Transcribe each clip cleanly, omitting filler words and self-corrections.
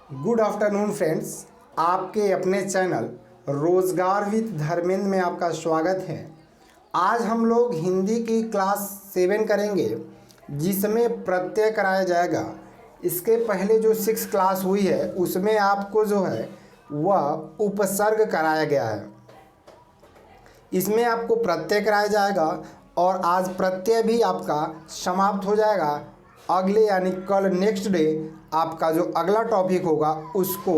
Good afternoon friends, आपके अपने channel रोज़गार विद धर्मेंद्र में आपका स्वागत है। आज हम लोग हिंदी की क्लास 7 करेंगे जिसमें प्रत्यय कराया जाएगा। इसके पहले जो 6 क्लास हुई है उसमें आपको जो है वह उपसर्ग कराया गया है। इसमें आपको प्रत्यय कराया जाएगा और आज प्रत्यय भी आपका समाप्त हो जाएगा। अगले यानी कल नेक्स्ट डे आपका जो अगला टॉपिक होगा उसको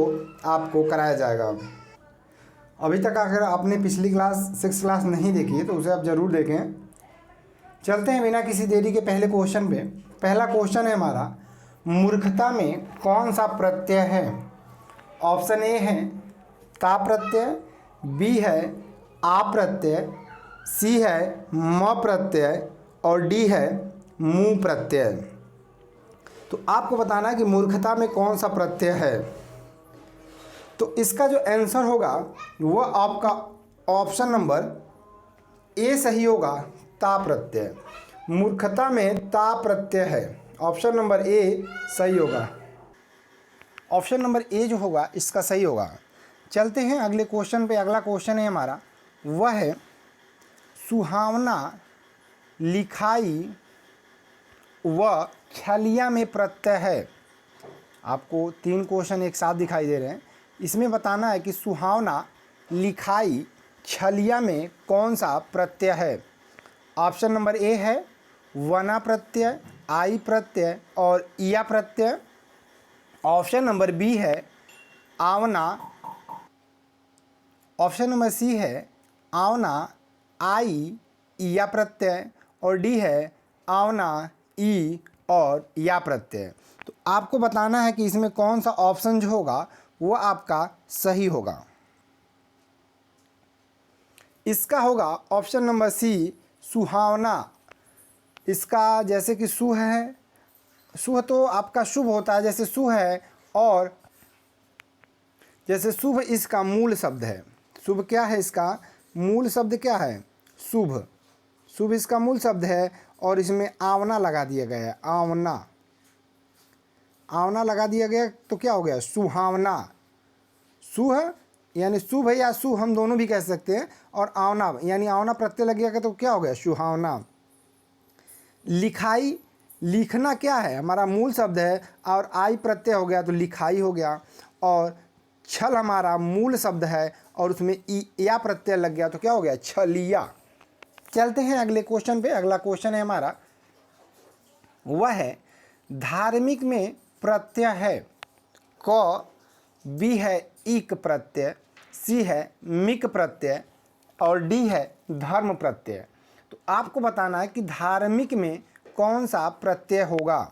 आपको कराया जाएगा। अभी तक अगर आपने पिछली क्लास 6 क्लास नहीं देखी है तो उसे आप ज़रूर देखें। चलते हैं बिना किसी देरी के पहले क्वेश्चन पे। पहला क्वेश्चन है हमारा, मूर्खता में कौन सा प्रत्यय है? ऑप्शन ए है ता प्रत्यय, बी है आ प्रत्यय, सी है म प्रत्यय और डी है मु प्रत्यय। तो आपको बताना है कि मूर्खता में कौन सा प्रत्यय है। तो इसका जो आंसर होगा वह आपका ऑप्शन नंबर ए सही होगा, ता प्रत्यय। मूर्खता में ता प्रत्यय है, ऑप्शन नंबर ए सही होगा। ऑप्शन नंबर ए जो होगा इसका सही होगा। चलते हैं अगले क्वेश्चन पे। अगला क्वेश्चन है हमारा, वह है सुहावना लिखाई व छलिया में प्रत्यय है। आपको 3 क्वेश्चन एक साथ दिखाई दे रहे हैं। इसमें बताना है कि सुहावना लिखाई छलिया में कौन सा प्रत्यय है। ऑप्शन नंबर ए है वना प्रत्यय, आई प्रत्यय और इया प्रत्यय। ऑप्शन नंबर बी है आवना। ऑप्शन नंबर सी है आवना आई इया प्रत्यय और डी है आवना ई और या प्रत्यय। तो आपको बताना है कि इसमें कौन सा ऑप्शन जो होगा वो आपका सही होगा। इसका होगा ऑप्शन नंबर सी सुहावना। इसका जैसे कि सुह है, सुह तो आपका शुभ होता है, जैसे सुह है, और जैसे शुभ इसका मूल शब्द है। शुभ क्या है? इसका मूल शब्द क्या है? शुभ। शुभ इसका मूल शब्द है और इसमें आवना लगा दिया गया है, आवना। आवना लगा दिया गया तो क्या हो गया? सुहावना। सुह यानी शुभ या सु हम दोनों भी कह सकते हैं, और आवना यानी आवना प्रत्यय लग गया तो क्या हो गया? सुहावना। लिखाई, लिखना क्या है? हमारा मूल शब्द है और आई प्रत्यय हो गया तो लिखाई हो गया, और छल हमारा मूल शब्द है और उसमें या प्रत्यय लग गया तो क्या हो गया? छलिया। चलते हैं अगले क्वेश्चन पे। अगला क्वेश्चन है हमारा, वह है धार्मिक में प्रत्यय है। क बी है इक प्रत्यय, सी है मिक प्रत्यय और डी है धर्म प्रत्यय। तो आपको बताना है कि धार्मिक में कौन सा प्रत्यय होगा।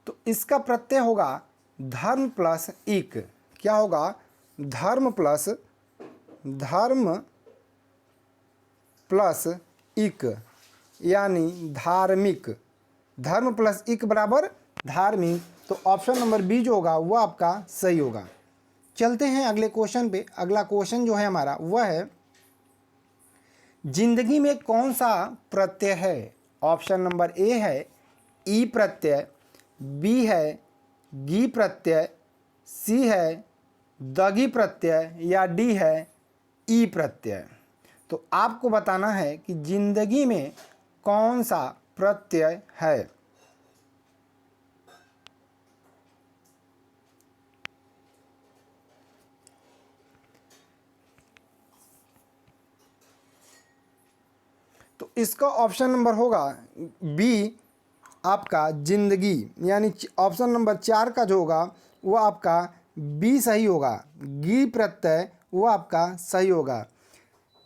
तो इसका प्रत्यय होगा धर्म प्लस इक। क्या होगा? धर्म प्लस इक यानी धार्मिक। धर्म प्लस इक बराबर धार्मिक। तो ऑप्शन नंबर बी जो होगा वह आपका सही होगा। चलते हैं अगले क्वेश्चन पे। अगला क्वेश्चन जो है हमारा वह है, जिंदगी में कौन सा प्रत्यय है। ऑप्शन नंबर ए है ई प्रत्यय, बी है गी प्रत्यय, सी है दगी प्रत्यय या डी है ई प्रत्यय। तो आपको बताना है कि जिंदगी में कौन सा प्रत्यय है। तो इसका ऑप्शन नंबर होगा बी आपका जिंदगी, यानी ऑप्शन नंबर 4 का जो होगा वो आपका बी सही होगा। गी प्रत्यय वो आपका सही होगा।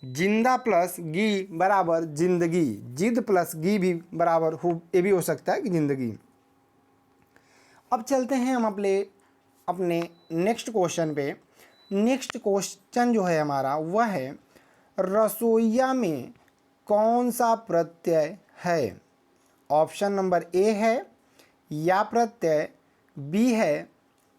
जिंदा प्लस गी बराबर जिंदगी, जिद प्लस गी भी बराबर हो, ये भी हो सकता है कि जिंदगी। अब चलते हैं हम अपने नेक्स्ट क्वेश्चन पे। नेक्स्ट क्वेश्चन जो है हमारा वह है, रसोइया में कौन सा प्रत्यय है। ऑप्शन नंबर ए है या प्रत्यय, बी है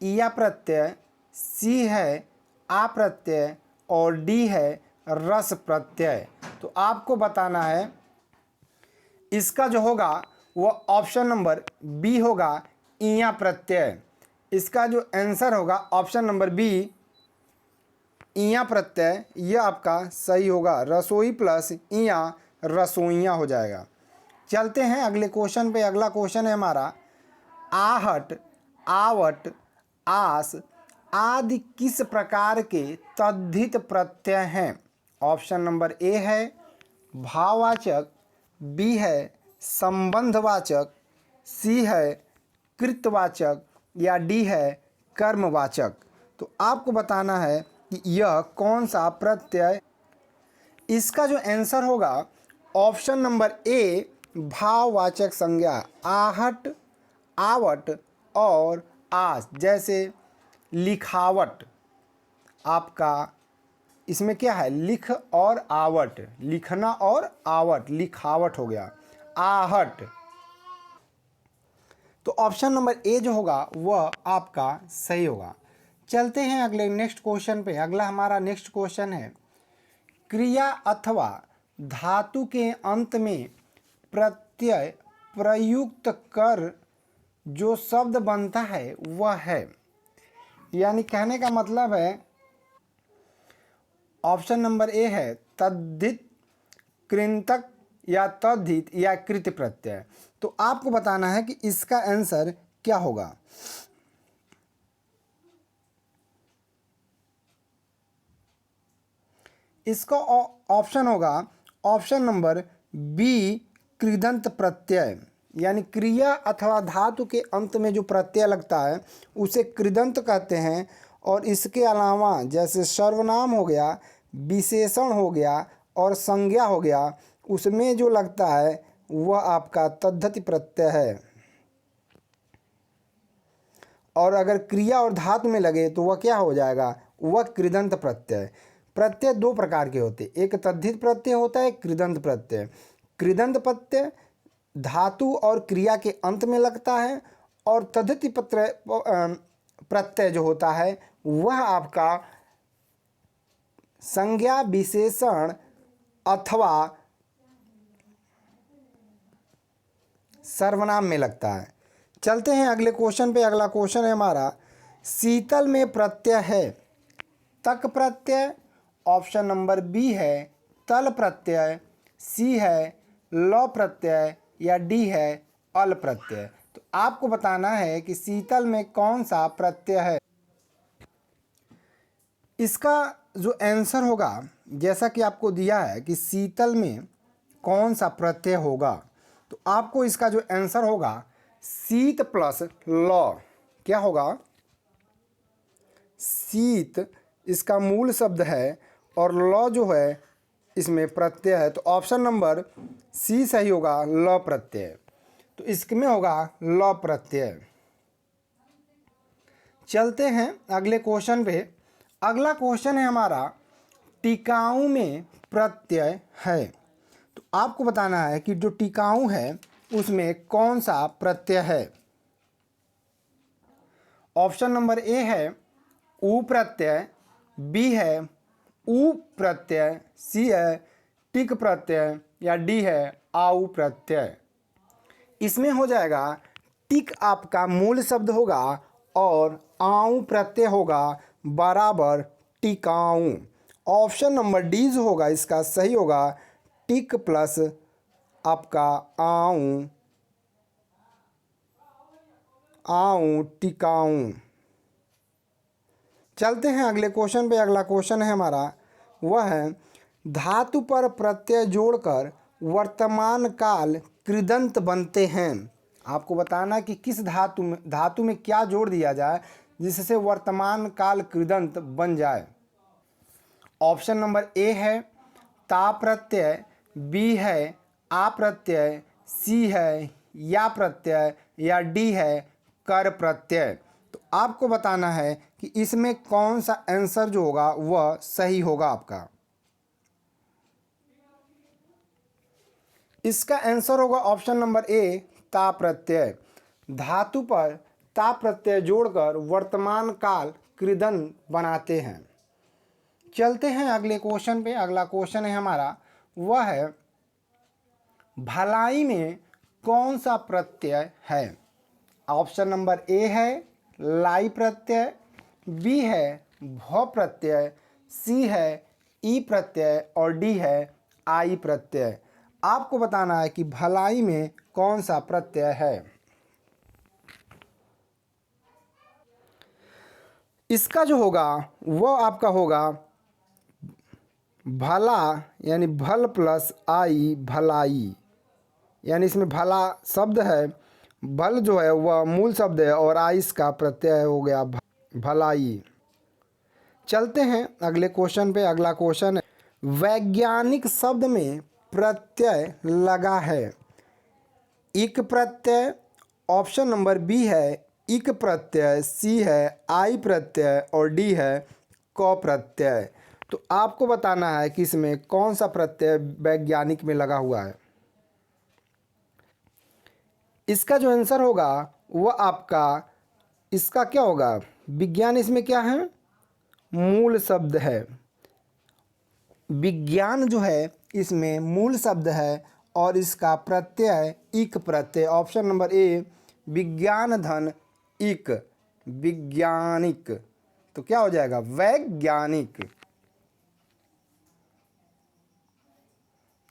इया प्रत्यय, सी है आ प्रत्यय और डी है रस प्रत्यय। तो आपको बताना है इसका जो होगा वो ऑप्शन नंबर बी होगा, इया प्रत्यय। इसका जो आंसर होगा ऑप्शन नंबर बी, इया प्रत्यय, यह आपका सही होगा। रसोई प्लस इया रसोइयाँ हो जाएगा। चलते हैं अगले क्वेश्चन पे। अगला क्वेश्चन है हमारा, आहट, आवट, आस आदि किस प्रकार के तद्धित प्रत्यय हैं? ऑप्शन नंबर ए है भाववाचक, बी है संबंधवाचक, सी है कृतवाचक या डी है कर्मवाचक। तो आपको बताना है कि यह कौन सा प्रत्यय। इसका जो आंसर होगा ऑप्शन नंबर ए, भाववाचक संज्ञा आहट, आवट और आस। जैसे लिखावट, आपका इसमें क्या है, लिख और आवट, लिखना और आवट, लिखावट हो गया। आहट, तो ऑप्शन नंबर ए जो होगा वह आपका सही होगा। चलते हैं अगले नेक्स्ट क्वेश्चन पे। अगला हमारा नेक्स्ट क्वेश्चन है, क्रिया अथवा धातु के अंत में प्रत्यय प्रयुक्त कर जो शब्द बनता है वह है। यानी कहने का मतलब है ऑप्शन नंबर ए है तद्धित, कृंतक या तद्धित या कृत प्रत्यय। तो आपको बताना है कि इसका आंसर क्या होगा। इसका ऑप्शन होगा ऑप्शन नंबर बी, कृदंत प्रत्यय। यानी क्रिया अथवा धातु के अंत में जो प्रत्यय लगता है उसे कृदंत कहते हैं। और इसके अलावा जैसे सर्वनाम हो गया, विशेषण हो गया और संज्ञा हो गया, उसमें जो लगता है वह आपका तद्धित प्रत्यय है। और अगर क्रिया और धातु में लगे तो वह क्या हो जाएगा, वह कृदंत प्रत्यय। प्रत्यय दो प्रकार के होते हैं, एक तद्धित प्रत्यय होता है, कृदंत प्रत्यय। कृदंत प्रत्यय धातु और क्रिया के अंत में लगता है, और तद्धित प्रत्यय जो होता है वह आपका संज्ञा, विशेषण अथवा सर्वनाम में लगता है। चलते हैं अगले क्वेश्चन पे। अगला क्वेश्चन है हमारा, शीतल में प्रत्यय है तक प्रत्यय, ऑप्शन नंबर बी है तल प्रत्यय, सी है ल प्रत्यय या डी है अल प्रत्यय। तो आपको बताना है कि शीतल में कौन सा प्रत्यय है। इसका जो आंसर होगा, जैसा कि आपको दिया है कि शीतल में कौन सा प्रत्यय होगा, तो आपको इसका जो आंसर होगा शीत प्लस ल। क्या होगा, शीत इसका मूल शब्द है और ल जो है इसमें प्रत्यय है। तो ऑप्शन नंबर सी सही होगा, ल प्रत्यय। तो इसमें होगा ल प्रत्यय। चलते हैं अगले क्वेश्चन पे। अगला क्वेश्चन है हमारा, टिकाऊ में प्रत्यय है। तो आपको बताना है कि जो टिकाऊ है उसमें कौन सा प्रत्यय है। ऑप्शन नंबर ए है उ प्रत्यय, बी है उ प्रत्यय, सी है टिक प्रत्यय या डी है आउ प्रत्यय। इसमें हो जाएगा टिक आपका मूल शब्द होगा और आऊ प्रत्यय होगा बराबर टिकाऊ। ऑप्शन नंबर डी जो होगा इसका सही होगा, टिक प्लस आपका आऊ, आऊ टिकाऊ। चलते हैं अगले क्वेश्चन पे। अगला क्वेश्चन है हमारा, वह है धातु पर प्रत्यय जोड़कर वर्तमान काल कृदंत बनते हैं। आपको बताना कि किस धातु में क्या जोड़ दिया जाए जिससे वर्तमान काल कृदंत बन जाए। ऑप्शन नंबर ए है ता प्रत्यय, बी है आ प्रत्यय, सी है या प्रत्यय या डी है कर प्रत्यय। तो आपको बताना है कि इसमें कौन सा आंसर जो होगा वह सही होगा आपका। इसका आंसर होगा ऑप्शन नंबर ए ता प्रत्यय। धातु पर ता प्रत्यय जोड़कर वर्तमान काल कृदंत बनाते हैं। चलते हैं अगले क्वेश्चन पे। अगला क्वेश्चन है हमारा, वह है भलाई में कौन सा प्रत्यय है? ऑप्शन नंबर ए है लाई प्रत्यय, बी है भ प्रत्यय, सी है ई प्रत्यय और डी है आई प्रत्यय। आपको बताना है कि भलाई में कौन सा प्रत्यय है। इसका जो होगा वो आपका होगा भला, यानी भल प्लस आई भलाई, यानी इसमें भला शब्द है, भल जो है वह मूल शब्द है और आई इसका प्रत्यय हो गया भलाई। चलते हैं अगले क्वेश्चन पे। अगला क्वेश्चन है वैज्ञानिक शब्द में प्रत्यय लगा है। इक प्रत्यय, ऑप्शन नंबर बी है इक प्रत्यय, सी है आई प्रत्यय और डी है क प्रत्यय। तो आपको बताना है कि इसमें कौन सा प्रत्यय वैज्ञानिक में लगा हुआ है। इसका जो आंसर होगा वह आपका, इसका क्या होगा, विज्ञान इसमें क्या है, मूल शब्द है। विज्ञान जो है इसमें मूल शब्द है और इसका प्रत्यय इक प्रत्यय। ऑप्शन नंबर ए विज्ञान धन इक, विज्ञानिक। तो क्या हो जाएगा, वैज्ञानिक।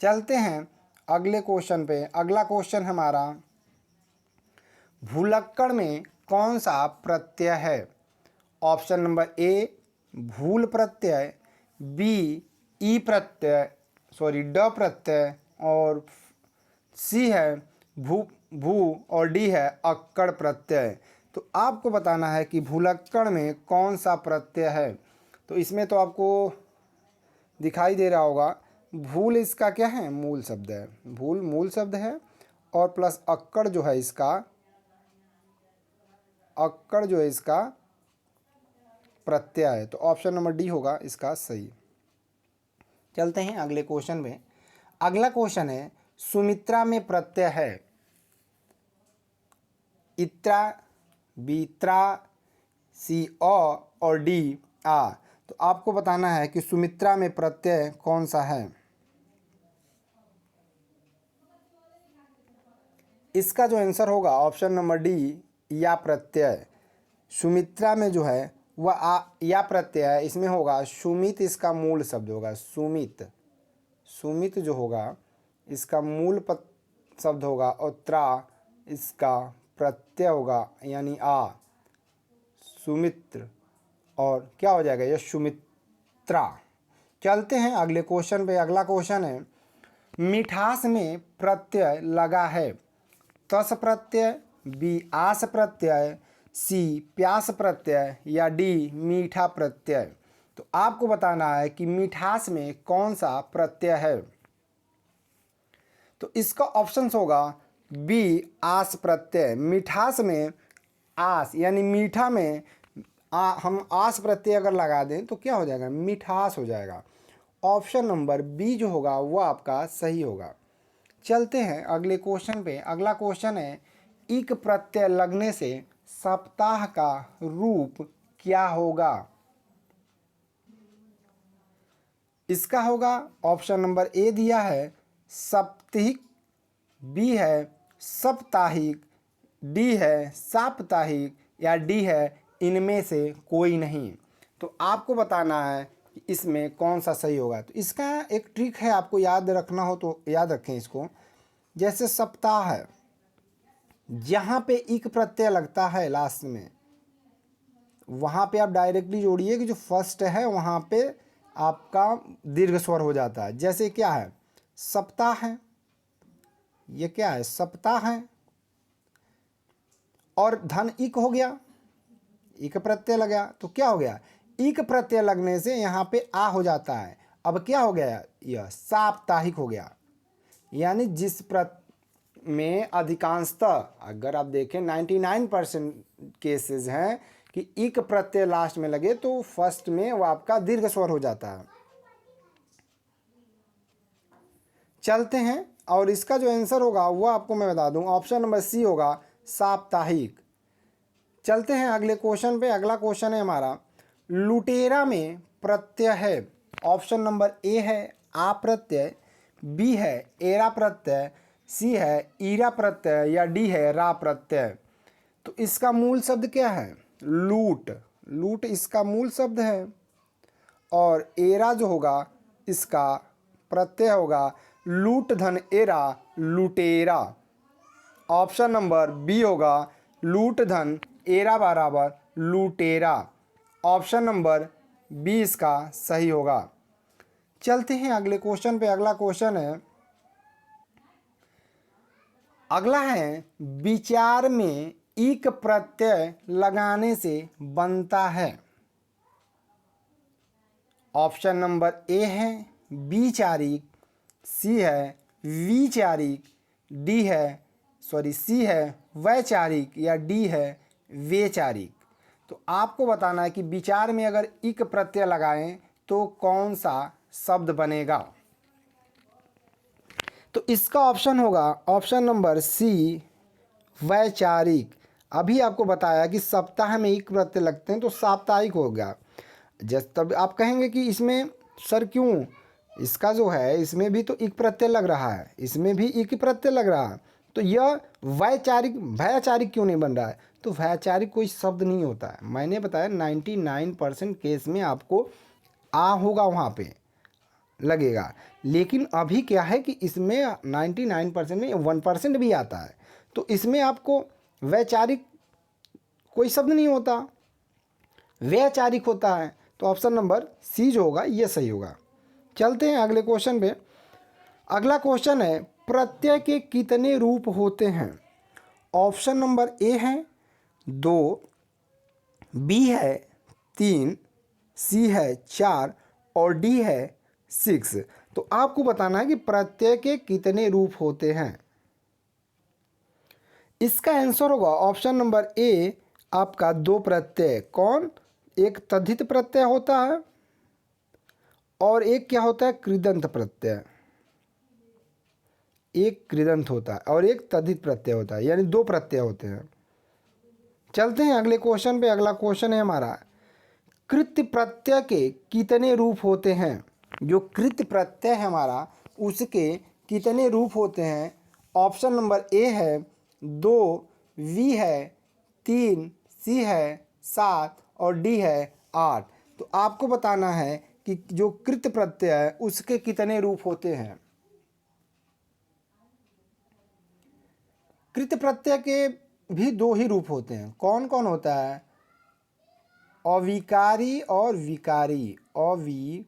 चलते हैं अगले क्वेश्चन पे। अगला क्वेश्चन हमारा भूलक्कड़ में कौन सा प्रत्यय है। ऑप्शन नंबर ए भूल प्रत्यय, बी ई प्रत्यय ड प्रत्यय और सी है भू भू और डी है अक्कड़ प्रत्यय। तो आपको बताना है कि भूलक्कड़ में कौन सा प्रत्यय है। तो इसमें तो आपको दिखाई दे रहा होगा, भूल इसका क्या है, मूल शब्द है, भूल मूल शब्द है और प्लस अक्कड़ जो है इसका, अक्कड़ जो है इसका प्रत्यय है। तो ऑप्शन नंबर डी होगा इसका सही। चलते हैं अगले क्वेश्चन में। अगला क्वेश्चन है सुमित्रा में प्रत्यय है इत्रा, बी त्रा, सी और डी आ। तो आपको बताना है कि सुमित्रा में प्रत्यय कौन सा है। इसका जो आंसर होगा ऑप्शन नंबर डी या प्रत्यय। सुमित्रा में जो है वह या प्रत्यय है, इसमें होगा सुमित, इसका मूल शब्द होगा सुमित। सुमित जो होगा इसका मूल शब्द होगा और त्रा इसका प्रत्यय होगा यानी आ, सुमित्र। और क्या हो जाएगा, यह सुमित्रा। चलते हैं अगले क्वेश्चन पे। अगला क्वेश्चन है मिठास में प्रत्यय लगा है। तस प्रत्यय, बी आस प्रत्यय, सी प्यास प्रत्यय या डी मीठा प्रत्यय। तो आपको बताना है कि मिठास में कौन सा प्रत्यय है। तो इसका ऑप्शंस होगा बी आस प्रत्यय। मिठास में आस यानी मीठा में हम आस प्रत्यय अगर लगा दें तो क्या हो जाएगा, मिठास हो जाएगा। ऑप्शन नंबर बी जो होगा वो आपका सही होगा। चलते हैं अगले क्वेश्चन पे। अगला क्वेश्चन है इक प्रत्यय लगने से सप्ताह का रूप क्या होगा। इसका होगा ऑप्शन नंबर ए दिया है सप्ताहिक, बी है साप्ताहिक, डी है साप्ताहिक या डी है इनमें से कोई नहीं। तो आपको बताना है कि इसमें कौन सा सही होगा। तो इसका एक ट्रिक है, आपको याद रखना हो तो याद रखें इसको। जैसे सप्ताह है, जहाँ पे इक प्रत्यय लगता है लास्ट में, वहाँ पे आप डायरेक्टली जोड़िए कि जो फर्स्ट है वहाँ पे आपका दीर्घ स्वर हो जाता है। जैसे क्या है, सप्ताह है, ये क्या है, सप्ताह है और धन इक हो गया, इक प्रत्यय लगा तो क्या हो गया, इक प्रत्यय लगने से यहाँ पे आ हो जाता है। अब क्या हो गया, यह साप्ताहिक हो गया। यानी जिस में अधिकांशतः अगर आप देखें 99% केसेस हैं कि इक प्रत्यय लास्ट में लगे तो फर्स्ट में वो आपका दीर्घ स्वर हो जाता है। चलते हैं और इसका जो आंसर होगा वो आपको मैं बता दूं, ऑप्शन नंबर सी होगा साप्ताहिक। चलते हैं अगले क्वेश्चन पे। अगला क्वेश्चन है हमारा लुटेरा में प्रत्यय है। ऑप्शन नंबर ए है आ प्रत्यय, बी है एरा प्रत्यय, सी है ईरा प्रत्यय या डी है रा प्रत्यय। तो इसका मूल शब्द क्या है? लूट। लूट इसका मूल शब्द है। और एरा जो होगा इसका प्रत्यय होगा लूट धन एरा, लुटेरा। ऑप्शन नंबर बी होगा लूट धन एरा बराबर लुटेरा। ऑप्शन नंबर बी इसका सही होगा। चलते हैं अगले क्वेश्चन पे। अगला क्वेश्चन है, अगला है विचार में इक प्रत्यय लगाने से बनता है। ऑप्शन नंबर ए है विचारिक, सी है विचारिक, सी है वैचारिक या डी है वैचारिक। तो आपको बताना है कि विचार में अगर इक प्रत्यय लगाएं तो कौन सा शब्द बनेगा। तो इसका ऑप्शन होगा ऑप्शन नंबर सी वैचारिक। अभी आपको बताया कि सप्ताह में एक प्रत्यय लगते हैं तो साप्ताहिक हो गया। जब तब आप कहेंगे कि इसमें सर क्यों, इसका जो है इसमें भी तो एक प्रत्यय लग रहा है, इसमें भी एक ही प्रत्यय लग रहा है, तो यह वैचारिक क्यों नहीं बन रहा है? तो वैचारिक कोई शब्द नहीं होता है। मैंने बताया 99% केस में आपको आ होगा वहाँ पे लगेगा, लेकिन अभी क्या है कि इसमें 99% में 1% भी आता है, तो इसमें आपको वैचारिक कोई शब्द नहीं होता, वैचारिक होता है। तो ऑप्शन नंबर सी जो होगा ये सही होगा। चलते हैं अगले क्वेश्चन पे। अगला क्वेश्चन है प्रत्यय के कितने रूप होते हैं? ऑप्शन नंबर ए है 2, बी है 3, सी है 4 और डी है 6। तो आपको बताना है कि प्रत्यय के कितने रूप होते हैं। इसका आंसर होगा ऑप्शन नंबर ए आपका 2 प्रत्यय। कौन? एक तद्धित प्रत्यय होता है और एक क्या होता है कृदंत प्रत्यय। एक कृदंत होता है और एक तद्धित प्रत्यय होता है, यानी 2 प्रत्यय होते हैं। चलते हैं अगले क्वेश्चन पे। अगला क्वेश्चन है हमारा कृत्य प्रत्यय के कितने रूप होते हैं? जो कृत्य प्रत्यय है हमारा उसके कितने रूप होते हैं? ऑप्शन नंबर ए है 2, बी है 3, सी है 7 और डी है 8। तो आपको बताना है कि जो कृत्य प्रत्यय है उसके कितने रूप होते हैं। कृत्य प्रत्यय के भी 2 ही रूप होते हैं। कौन कौन होता है? अविकारी और विकारी। अविकारी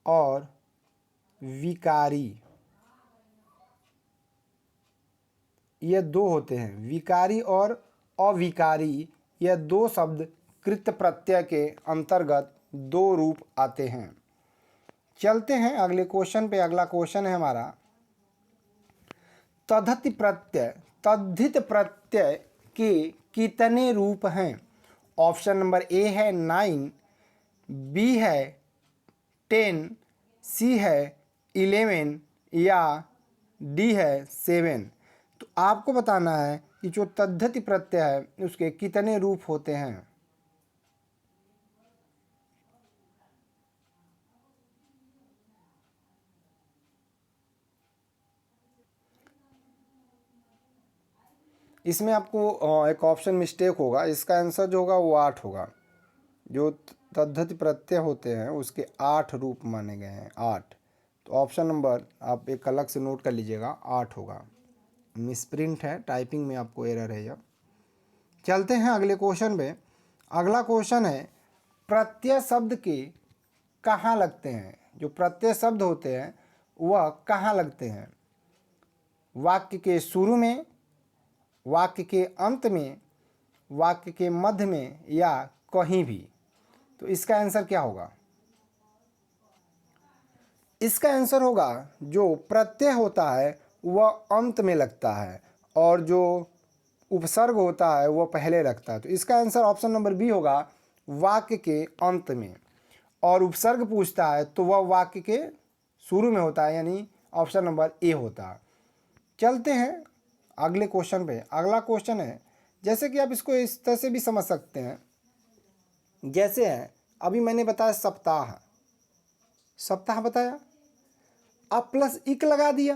और विकारी, ये 2 होते हैं। विकारी और अविकारी ये 2 शब्द कृत्य प्रत्यय के अंतर्गत 2 रूप आते हैं। चलते हैं अगले क्वेश्चन पे। अगला क्वेश्चन है हमारा तद्धित प्रत्यय। तद्धित प्रत्यय के कितने रूप हैं? ऑप्शन नंबर ए है 9, बी है 10, सी है 11 या डी है 7। तो आपको बताना है कि जो तद्धित प्रत्यय है उसके कितने रूप होते हैं। इसमें आपको एक ऑप्शन मिस्टेक होगा। इसका आंसर जो होगा वो 8 होगा। जो तद्धित प्रत्यय होते हैं उसके 8 रूप माने गए हैं, 8। तो ऑप्शन नंबर आप एक अलग से नोट कर लीजिएगा, 8 होगा। मिसप्रिंट है, टाइपिंग में आपको एरर है यह। चलते हैं अगले क्वेश्चन पे। अगला क्वेश्चन है प्रत्यय शब्द के कहाँ लगते हैं? जो प्रत्यय शब्द होते हैं वह कहाँ लगते हैं? वाक्य के शुरू में, वाक्य के अंत में, वाक्य के मध्य में या कहीं भी। तो इसका आंसर क्या होगा? इसका आंसर होगा जो प्रत्यय होता है वह अंत में लगता है और जो उपसर्ग होता है वह पहले लगता है। तो इसका आंसर ऑप्शन नंबर बी होगा वाक्य के अंत में। और उपसर्ग पूछता है तो वह वाक्य के शुरू में होता है, यानी ऑप्शन नंबर ए होता है। चलते हैं अगले क्वेश्चन पे। अगला क्वेश्चन है, जैसे कि आप इसको इस तरह से भी समझ सकते हैं, जैसे है अभी मैंने बताया सप्ताह, सप्ताह बताया, अब प्लस इक लगा दिया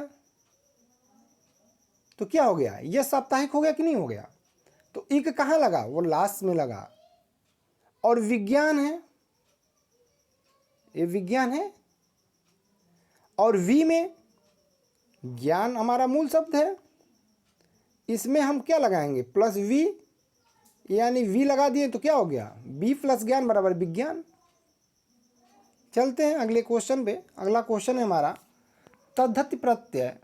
तो क्या हो गया, ये साप्ताहिक हो गया कि नहीं हो गया। तो इक कहाँ लगा, वो लास्ट में लगा। और विज्ञान है, ये विज्ञान है। और वी में ज्ञान हमारा मूल शब्द है, इसमें हम क्या लगाएंगे, प्लस वी, यानी वी लगा दिए तो क्या हो गया, बी प्लस ज्ञान बराबर विज्ञान। चलते हैं अगले क्वेश्चन पे। अगला क्वेश्चन है हमारा, तद्धति प्रत्यय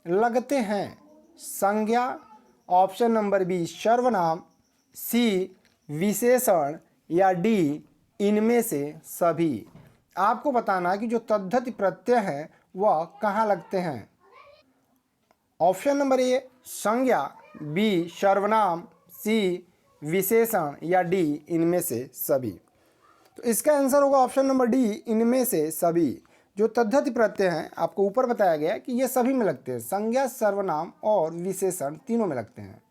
लगते हैं संज्ञा, ऑप्शन नंबर बी सर्वनाम, सी विशेषण या डी इनमें से सभी। आपको बताना है कि जो तद्धति प्रत्यय है वह कहाँ लगते हैं। ऑप्शन नंबर ए संज्ञा, बी सर्वनाम, सी विशेषण या डी इनमें से सभी। तो इसका आंसर होगा ऑप्शन नंबर डी, इनमें से सभी। जो तद्धति प्रत्यय हैं आपको ऊपर बताया गया है कि ये सभी में लगते हैं, संज्ञा, सर्वनाम और विशेषण तीनों में लगते हैं।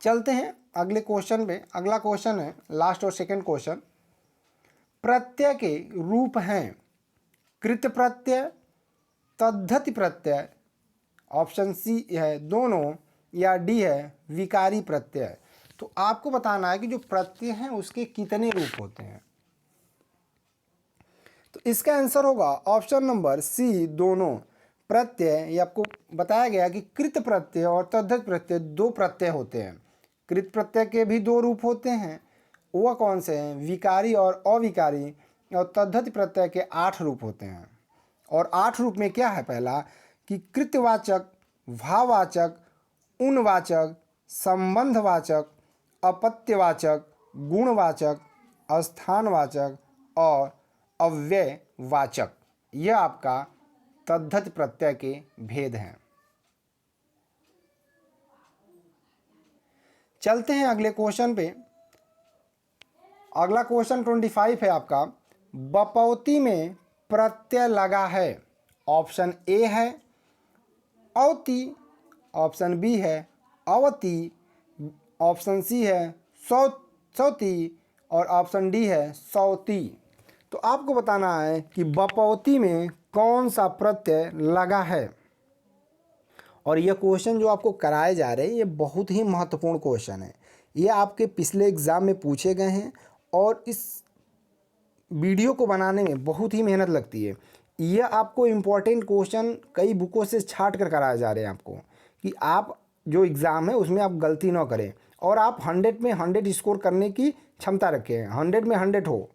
चलते हैं अगले क्वेश्चन पे। अगला क्वेश्चन है लास्ट और सेकंड क्वेश्चन, प्रत्यय के रूप हैं कृत प्रत्यय, तद्धति प्रत्यय, ऑप्शन सी है दोनों, या डी है विकारी प्रत्यय। तो आपको बताना है कि जो प्रत्यय हैं उसके कितने रूप होते हैं। तो इसका आंसर होगा ऑप्शन नंबर सी दोनों। प्रत्यय, ये आपको बताया गया कि कृत प्रत्यय और तद्धति प्रत्यय दो प्रत्यय होते हैं। कृत प्रत्यय के भी दो रूप होते हैं, वह कौन से हैं, विकारी और अविकारी। और तद्धति प्रत्यय के 8 रूप होते हैं। और 8 रूप में क्या है, पहला कि कृतवाचक, भाववाचक, उनवाचक, संबंधवाचक, अपत्यवाचक, गुणवाचक, स्थानवाचक और अव्ययवाचक। यह आपका तद्धति प्रत्यय के भेद हैं। चलते हैं अगले क्वेश्चन पे। अगला क्वेश्चन 25 है आपका, बपौती में प्रत्यय लगा है। ऑप्शन ए है अवति, ऑप्शन बी है अवति, ऑप्शन सी है सौती और ऑप्शन डी है सौती। तो आपको बताना है कि बपौती में कौन सा प्रत्यय लगा है। और यह क्वेश्चन जो आपको कराए जा रहे हैं ये बहुत ही महत्वपूर्ण क्वेश्चन है। ये आपके पिछले एग्ज़ाम में पूछे गए हैं और इस वीडियो को बनाने में बहुत ही मेहनत लगती है। यह आपको इम्पोर्टेंट क्वेश्चन कई बुकों से छांट कर कराए जा रहे हैं आपको, कि आप जो एग्ज़ाम है उसमें आप गलती ना करें और आप 100 में 100 स्कोर करने की क्षमता रखें, 100 में 100 हो,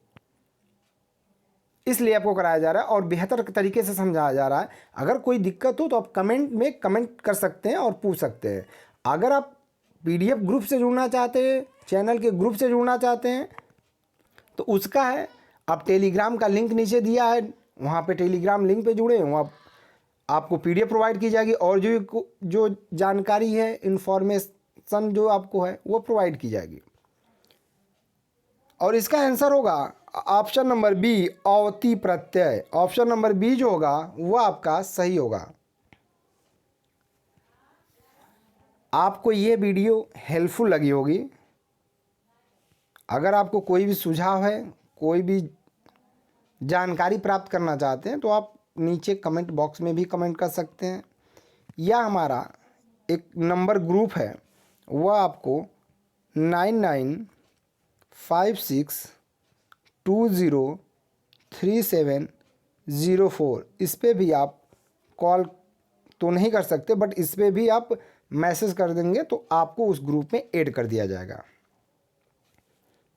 इसलिए आपको कराया जा रहा है और बेहतर तरीके से समझाया जा रहा है। अगर कोई दिक्कत हो तो आप कमेंट में कमेंट कर सकते हैं और पूछ सकते हैं। अगर आप पीडीएफ ग्रुप से जुड़ना चाहते हैं, चैनल के ग्रुप से जुड़ना चाहते हैं, तो उसका है, आप टेलीग्राम का लिंक नीचे दिया है, वहाँ पे टेलीग्राम लिंक पे जुड़े, वहाँ आपको पीडीएफ प्रोवाइड की जाएगी और जो जानकारी है, इन्फॉर्मेशन जो आपको है वो प्रोवाइड की जाएगी। और इसका आंसर होगा ऑप्शन नंबर बी अवति प्रत्यय। ऑप्शन नंबर बी जो होगा वो आपका सही होगा। आपको ये वीडियो हेल्पफुल लगी होगी। अगर आपको कोई भी सुझाव है, कोई भी जानकारी प्राप्त करना चाहते हैं तो आप नीचे कमेंट बॉक्स में भी कमेंट कर सकते हैं, या हमारा एक नंबर ग्रुप है वह आपको 9956203704, इस पर भी आप कॉल तो नहीं कर सकते, बट इस पर भी आप मैसेज कर देंगे तो आपको उस ग्रुप में ऐड कर दिया जाएगा।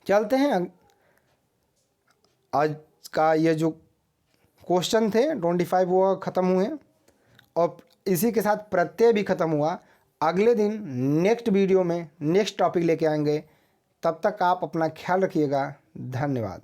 चलते हैं, आज का ये जो क्वेश्चन थे 25 वो ख़त्म हुए और इसी के साथ प्रत्यय भी ख़त्म हुआ। अगले दिन नेक्स्ट वीडियो में नेक्स्ट टॉपिक लेके आएंगे। तब तक आप अपना ख्याल रखिएगा। धन्यवाद।